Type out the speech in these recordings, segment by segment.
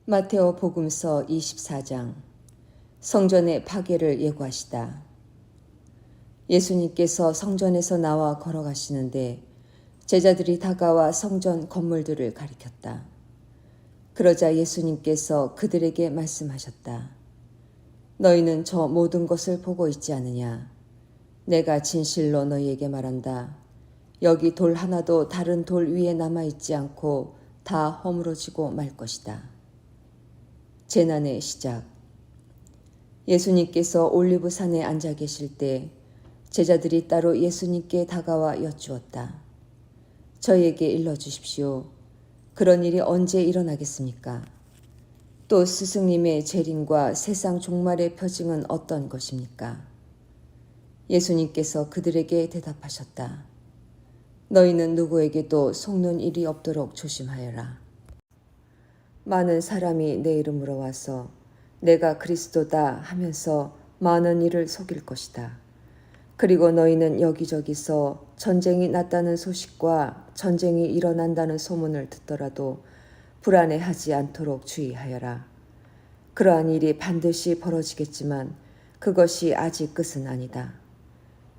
마테오 복음서 24장. 성전의 파괴를 예고하시다. 예수님께서 성전에서 나와 걸어가시는데 제자들이 다가와 성전 건물들을 가리켰다. 그러자 예수님께서 그들에게 말씀하셨다. 너희는 저 모든 것을 보고 있지 않느냐? 내가 진실로 너희에게 말한다. 여기 돌 하나도 다른 돌 위에 남아있지 않고 다 허물어지고 말 것이다. 재난의 시작. 예수님께서 올리브산에 앉아 계실 때 제자들이 따로 예수님께 다가와 여쭈었다. 저희에게 일러주십시오. 그런 일이 언제 일어나겠습니까? 또 스승님의 재림과 세상 종말의 표징은 어떤 것입니까? 예수님께서 그들에게 대답하셨다. 너희는 누구에게도 속는 일이 없도록 조심하여라. 많은 사람이 내 이름으로 와서 내가 그리스도다 하면서 많은 이를 속일 것이다. 그리고 너희는 여기저기서 전쟁이 났다는 소식과 전쟁이 일어난다는 소문을 듣더라도 불안해하지 않도록 주의하여라. 그러한 일이 반드시 벌어지겠지만 그것이 아직 끝은 아니다.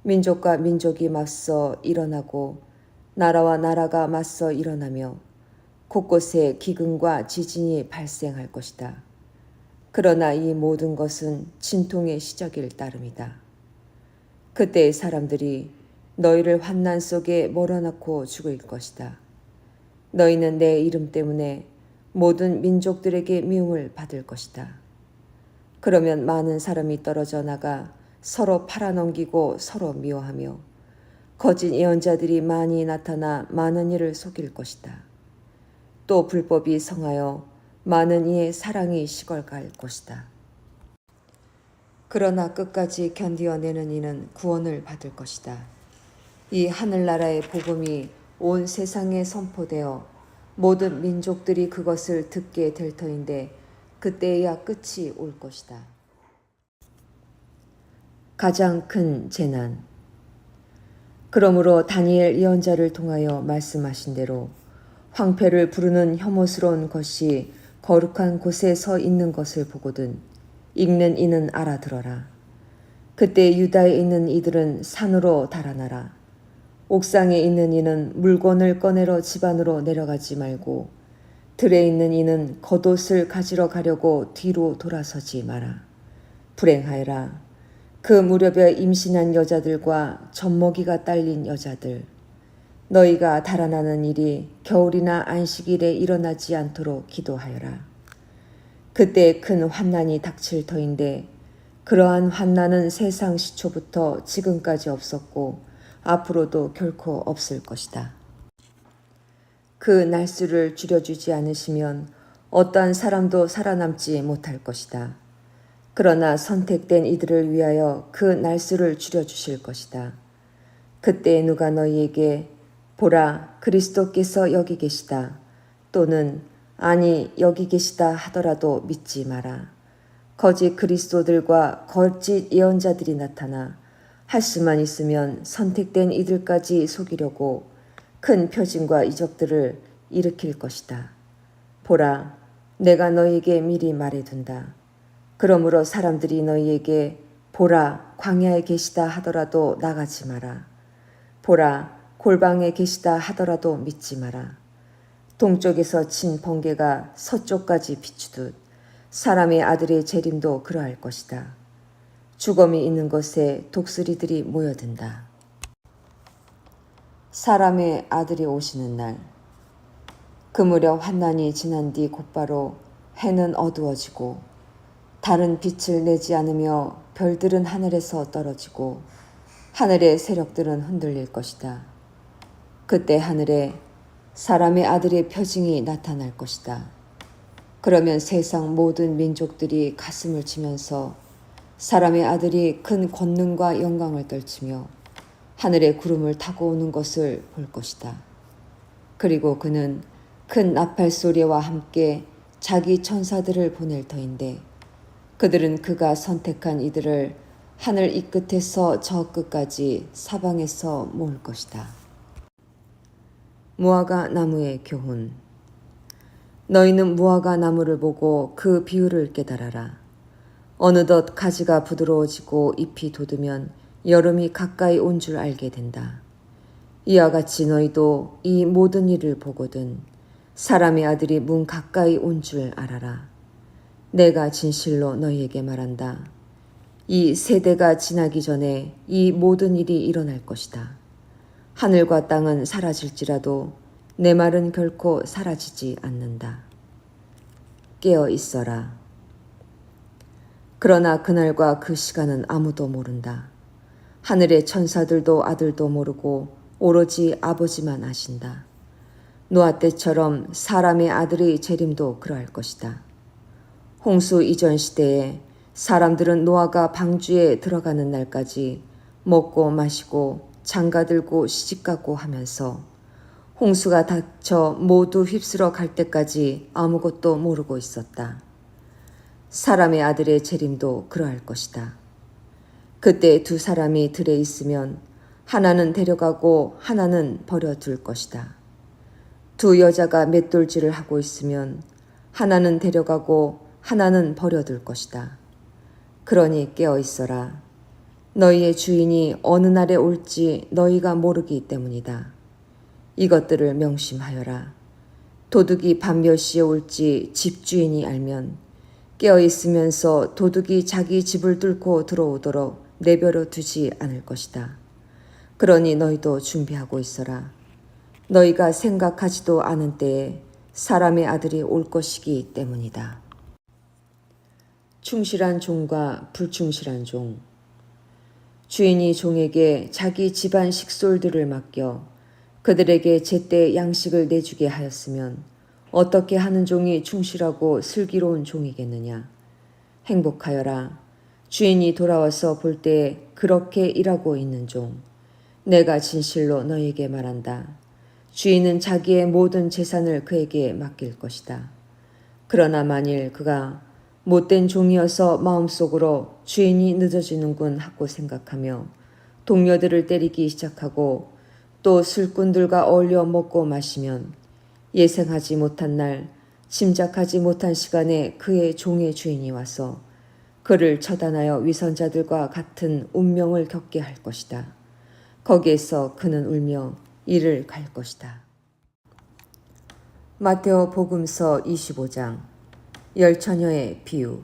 민족과 민족이 맞서 일어나고 나라와 나라가 맞서 일어나며 곳곳에 기근과 지진이 발생할 것이다. 그러나 이 모든 것은 진통의 시작일 따름이다. 그때의 사람들이 너희를 환난 속에 몰아넣고 죽일 것이다. 너희는 내 이름 때문에 모든 민족들에게 미움을 받을 것이다. 그러면 많은 사람이 떨어져 나가 서로 팔아넘기고 서로 미워하며 거짓 예언자들이 많이 나타나 많은 이를 속일 것이다. 또 불법이 성하여 많은 이의 사랑이 식어갈 것이다. 그러나 끝까지 견디어내는 이는 구원을 받을 것이다. 이 하늘나라의 복음이 온 세상에 선포되어 모든 민족들이 그것을 듣게 될 터인데 그때야 끝이 올 것이다. 가장 큰 재난. 그러므로 다니엘 예언자를 통하여 말씀하신 대로 황폐를 부르는 혐오스러운 것이 거룩한 곳에 서 있는 것을 보거든 읽는 이는 알아들어라. 그때 유다에 있는 이들은 산으로 달아나라. 옥상에 있는 이는 물건을 꺼내러 집 안으로 내려가지 말고 들에 있는 이는 겉옷을 가지러 가려고 뒤로 돌아서지 마라. 불행하여라. 그 무렵에 임신한 여자들과 젖먹이가 딸린 여자들. 너희가 달아나는 일이 겨울이나 안식일에 일어나지 않도록 기도하여라. 그때 큰 환난이 닥칠 터인데 그러한 환난은 세상 시초부터 지금까지 없었고 앞으로도 결코 없을 것이다. 그 날수를 줄여주지 않으시면 어떠한 사람도 살아남지 못할 것이다. 그러나 선택된 이들을 위하여 그 날수를 줄여주실 것이다. 그때 누가 너희에게 보라, 그리스도께서 여기 계시다. 또는 아니, 여기 계시다 하더라도 믿지 마라. 거짓 그리스도들과 거짓 예언자들이 나타나 할 수만 있으면 선택된 이들까지 속이려고 큰 표징과 이적들을 일으킬 것이다. 보라, 내가 너희에게 미리 말해둔다. 그러므로 사람들이 너희에게 보라, 광야에 계시다 하더라도 나가지 마라. 보라, 골방에 계시다 하더라도 믿지 마라. 동쪽에서 친 번개가 서쪽까지 비추듯 사람의 아들의 재림도 그러할 것이다. 죽음이 있는 곳에 독수리들이 모여든다. 사람의 아들이 오시는 날. 그 무렵 환난이 지난 뒤 곧바로 해는 어두워지고 달은 빛을 내지 않으며 별들은 하늘에서 떨어지고 하늘의 세력들은 흔들릴 것이다. 그때 하늘에 사람의 아들의 표징이 나타날 것이다. 그러면 세상 모든 민족들이 가슴을 치면서 사람의 아들이 큰 권능과 영광을 떨치며 하늘의 구름을 타고 오는 것을 볼 것이다. 그리고 그는 큰 나팔 소리와 함께 자기 천사들을 보낼 터인데 그들은 그가 선택한 이들을 하늘 이 끝에서 저 끝까지 사방에서 모을 것이다. 무화과 나무의 교훈. 너희는 무화과 나무를 보고 그 비율을 깨달아라. 어느덧 가지가 부드러워지고 잎이 돋으면 여름이 가까이 온 줄 알게 된다. 이와 같이 너희도 이 모든 일을 보거든 사람의 아들이 문 가까이 온 줄 알아라. 내가 진실로 너희에게 말한다. 이 세대가 지나기 전에 이 모든 일이 일어날 것이다. 하늘과 땅은 사라질지라도 내 말은 결코 사라지지 않는다. 깨어 있어라. 그러나 그날과 그 시간은 아무도 모른다. 하늘의 천사들도 아들도 모르고 오로지 아버지만 아신다. 노아 때처럼 사람의 아들의 재림도 그러할 것이다. 홍수 이전 시대에 사람들은 노아가 방주에 들어가는 날까지 먹고 마시고 장가들고 시집가고 하면서 홍수가 닥쳐 모두 휩쓸어 갈 때까지 아무것도 모르고 있었다. 사람의 아들의 재림도 그러할 것이다. 그때 두 사람이 들에 있으면 하나는 데려가고 하나는 버려둘 것이다. 두 여자가 맷돌질을 하고 있으면 하나는 데려가고 하나는 버려둘 것이다. 그러니 깨어 있어라. 너희의 주인이 어느 날에 올지 너희가 모르기 때문이다. 이것들을 명심하여라. 도둑이 밤 몇 시에 올지 집주인이 알면 깨어 있으면서 도둑이 자기 집을 뚫고 들어오도록 내버려 두지 않을 것이다. 그러니 너희도 준비하고 있어라. 너희가 생각하지도 않은 때에 사람의 아들이 올 것이기 때문이다. 충실한 종과 불충실한 종. 주인이 종에게 자기 집안 식솔들을 맡겨 그들에게 제때 양식을 내주게 하였으면 어떻게 하는 종이 충실하고 슬기로운 종이겠느냐. 행복하여라. 주인이 돌아와서 볼 때 그렇게 일하고 있는 종. 내가 진실로 너희에게 말한다. 주인은 자기의 모든 재산을 그에게 맡길 것이다. 그러나 만일 그가 못된 종이어서 마음속으로 주인이 늦어지는군 하고 생각하며 동료들을 때리기 시작하고 또 술꾼들과 어울려 먹고 마시면 예상하지 못한 날, 짐작하지 못한 시간에 그의 종의 주인이 와서 그를 처단하여 위선자들과 같은 운명을 겪게 할 것이다. 거기에서 그는 울며 이를 갈 것이다. 마테오 복음서 25장 열처녀의 비유.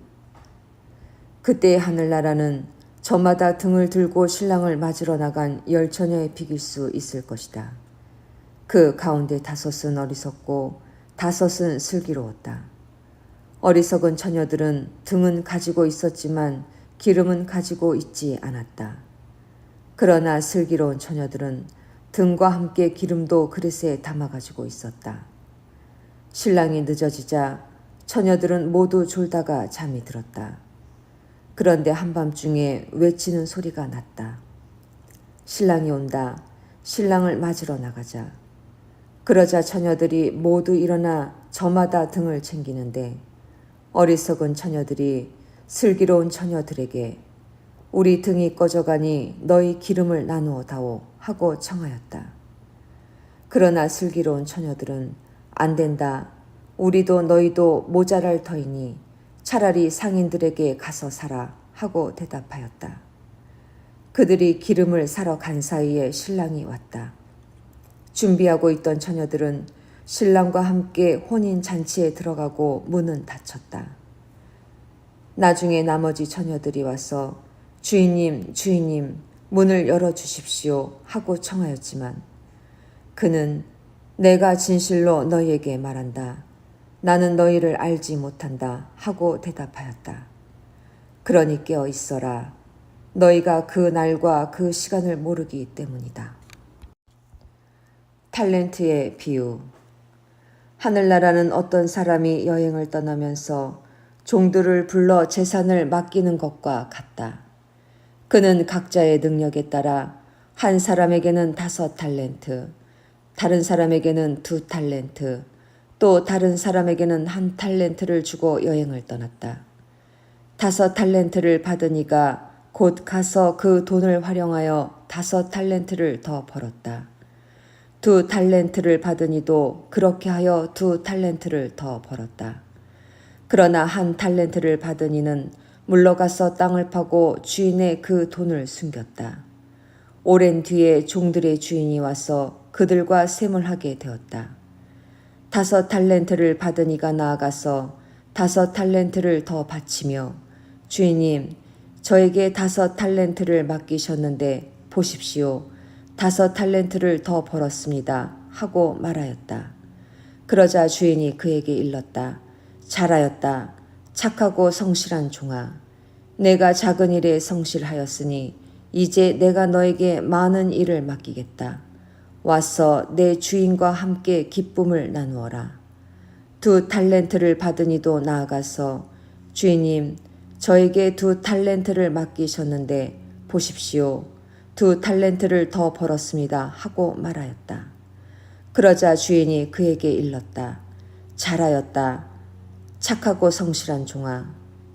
그때 하늘나라는 저마다 등을 들고 신랑을 맞으러 나간 열처녀에 비길 수 있을 것이다. 그 가운데 5은 어리석고 5은 슬기로웠다. 어리석은 처녀들은 등은 가지고 있었지만 기름은 가지고 있지 않았다. 그러나 슬기로운 처녀들은 등과 함께 기름도 그릇에 담아가지고 있었다. 신랑이 늦어지자 처녀들은 모두 졸다가 잠이 들었다. 그런데 한밤중에 외치는 소리가 났다. 신랑이 온다. 신랑을 맞으러 나가자. 그러자 처녀들이 모두 일어나 저마다 등을 챙기는데 어리석은 처녀들이 슬기로운 처녀들에게 우리 등이 꺼져가니 너희 기름을 나누어 다오 하고 청하였다. 그러나 슬기로운 처녀들은 안 된다. 우리도 너희도 모자랄 터이니 차라리 상인들에게 가서 사라 하고 대답하였다. 그들이 기름을 사러 간 사이에 신랑이 왔다. 준비하고 있던 처녀들은 신랑과 함께 혼인잔치에 들어가고 문은 닫혔다. 나중에 나머지 처녀들이 와서 주인님, 주인님, 문을 열어주십시오 하고 청하였지만 그는 내가 진실로 너희에게 말한다. 나는 너희를 알지 못한다 하고 대답하였다. 그러니 깨어 있어라. 너희가 그 날과 그 시간을 모르기 때문이다. 탈렌트의 비유. 하늘나라는 어떤 사람이 여행을 떠나면서 종들을 불러 재산을 맡기는 것과 같다. 그는 각자의 능력에 따라 한 사람에게는 5달렌트, 다른 사람에게는 2달렌트, 또 다른 사람에게는 1달렌트를 주고 여행을 떠났다. 5달렌트를 받은 이가 곧 가서 그 돈을 활용하여 5달렌트를 더 벌었다. 2 달란트를 받은 이도 그렇게 하여 2 달란트를 더 벌었다. 그러나 1 달란트를 받은 이는 물러가서 땅을 파고 주인의 그 돈을 숨겼다. 오랜 뒤에 종들의 주인이 와서 그들과 셈을 하게 되었다. 5 달란트를 받은 이가 나아가서 5 달란트를 더 바치며 주인님, 저에게 5 달란트를 맡기셨는데 보십시오. 5 달란트를 더 벌었습니다. 하고 말하였다. 그러자 주인이 그에게 일렀다. 잘하였다. 착하고 성실한 종아. 내가 작은 일에 성실하였으니 이제 내가 너에게 많은 일을 맡기겠다. 와서 내 주인과 함께 기쁨을 나누어라. 2 달란트를 받은 이도 나아가서 주인님, 저에게 2 달란트를 맡기셨는데 보십시오. 2 달란트를 더 벌었습니다. 하고 말하였다. 그러자 주인이 그에게 일렀다. 잘하였다. 착하고 성실한 종아.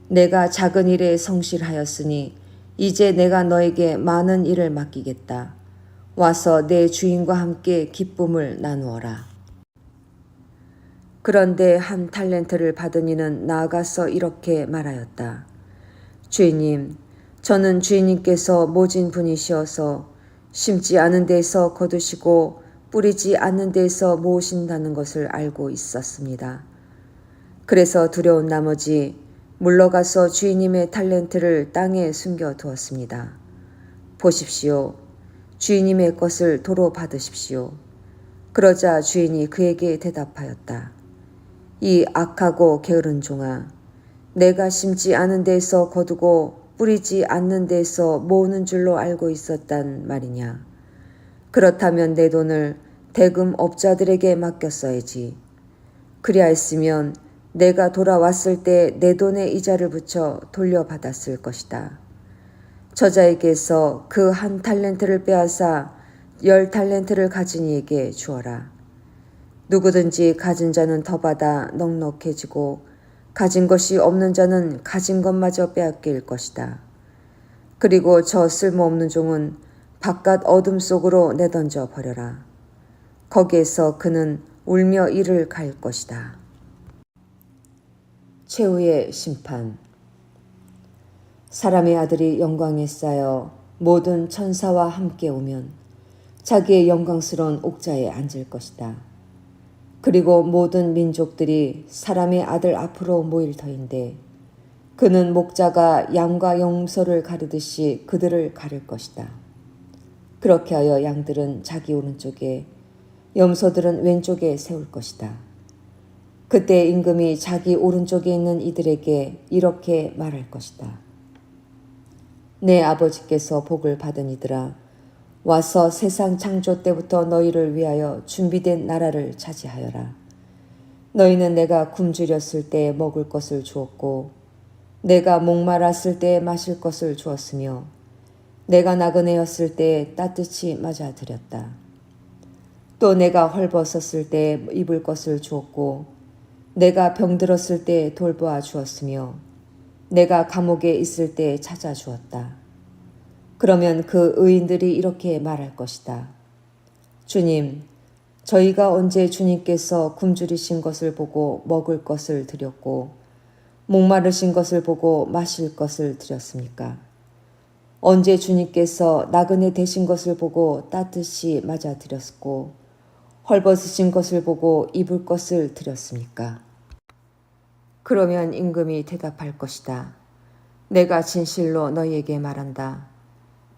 내가 작은 일에 성실하였으니 이제 내가 너에게 많은 일을 맡기겠다. 와서 내 주인과 함께 기쁨을 나누어라. 그런데 1 달란트를 받은 이는 나아가서 이렇게 말하였다. 주인님, 저는 주인님께서 모진 분이시어서 심지 않은 데서 거두시고 뿌리지 않는 데서 모으신다는 것을 알고 있었습니다. 그래서 두려운 나머지 물러가서 주인님의 달란트를 땅에 숨겨두었습니다. 보십시오. 주인님의 것을 도로 받으십시오. 그러자 주인이 그에게 대답하였다. 이 악하고 게으른 종아, 내가 심지 않은 데서 거두고 뿌리지 않는 데서 모으는 줄로 알고 있었단 말이냐. 그렇다면 내 돈을 대금 업자들에게 맡겼어야지. 그리하였으면 내가 돌아왔을 때 내 돈에 이자를 붙여 돌려받았을 것이다. 저자에게서 그 1 달란트를 빼앗아 10 달란트를 가진 이에게 주어라. 누구든지 가진 자는 더 받아 넉넉해지고 가진 것이 없는 자는 가진 것마저 빼앗길 것이다. 그리고 저 쓸모없는 종은 바깥 어둠 속으로 내던져 버려라. 거기에서 그는 울며 이를 갈 것이다. 최후의 심판. 사람의 아들이 영광에 쌓여 모든 천사와 함께 오면 자기의 영광스러운 옥자에 앉을 것이다. 그리고 모든 민족들이 사람의 아들 앞으로 모일 터인데 그는 목자가 양과 염소를 가르듯이 그들을 가를 것이다. 그렇게 하여 양들은 자기 오른쪽에 염소들은 왼쪽에 세울 것이다. 그때 임금이 자기 오른쪽에 있는 이들에게 이렇게 말할 것이다. 내 아버지께서 복을 받은 이들아, 와서 세상 창조 때부터 너희를 위하여 준비된 나라를 차지하여라. 너희는 내가 굶주렸을 때 먹을 것을 주었고 내가 목말랐을 때 마실 것을 주었으며 내가 나그네였을 때 따뜻히 맞아들였다. 또 내가 헐벗었을 때 입을 것을 주었고 내가 병들었을 때 돌보아 주었으며 내가 감옥에 있을 때 찾아주었다. 그러면 그 의인들이 이렇게 말할 것이다. 주님, 저희가 언제 주님께서 굶주리신 것을 보고 먹을 것을 드렸고 목마르신 것을 보고 마실 것을 드렸습니까? 언제 주님께서 나그네 되신 것을 보고 따뜻이 맞아드렸고 헐벗으신 것을 보고 입을 것을 드렸습니까? 그러면 임금이 대답할 것이다. 내가 진실로 너희에게 말한다.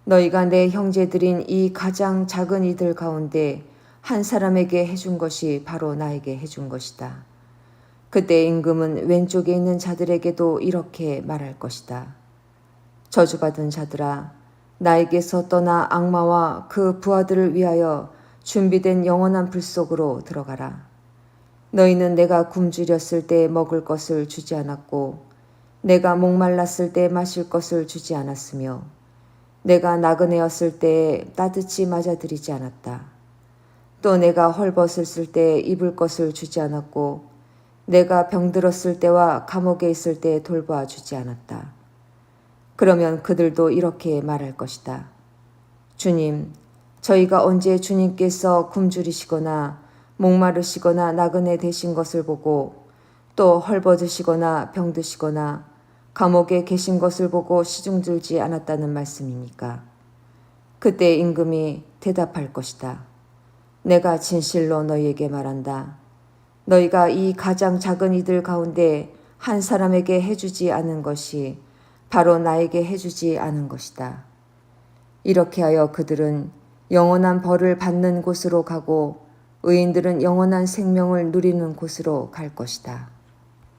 너희가 내 형제들인 이 가장 작은 이들 가운데 한 사람에게 해준 것이 바로 나에게 해준 것이다. 그때 임금은 왼쪽에 있는 자들에게도 이렇게 말할 것이다. 저주받은 자들아, 나에게서 떠나 악마와 그 부하들을 위하여 준비된 영원한 불 속으로 들어가라. 너희는 내가 굶주렸을 때 먹을 것을 주지 않았고 내가 목말랐을 때 마실 것을 주지 않았으며 내가 나그네였을 때 따뜻이 맞아들이지 않았다. 또 내가 헐벗었을 때 입을 것을 주지 않았고 내가 병들었을 때와 감옥에 있을 때 돌보아 주지 않았다. 그러면 그들도 이렇게 말할 것이다. 주님, 저희가 언제 주님께서 굶주리시거나 목마르시거나 나그네 되신 것을 보고 또 헐벗으시거나 병드시거나 감옥에 계신 것을 보고 시중 들지 않았다는 말씀입니까? 그때 임금이 대답할 것이다. 내가 진실로 너희에게 말한다. 너희가 이 가장 작은 이들 가운데 한 사람에게 해주지 않은 것이 바로 나에게 해주지 않은 것이다. 이렇게 하여 그들은 영원한 벌을 받는 곳으로 가고 의인들은 영원한 생명을 누리는 곳으로 갈 것이다.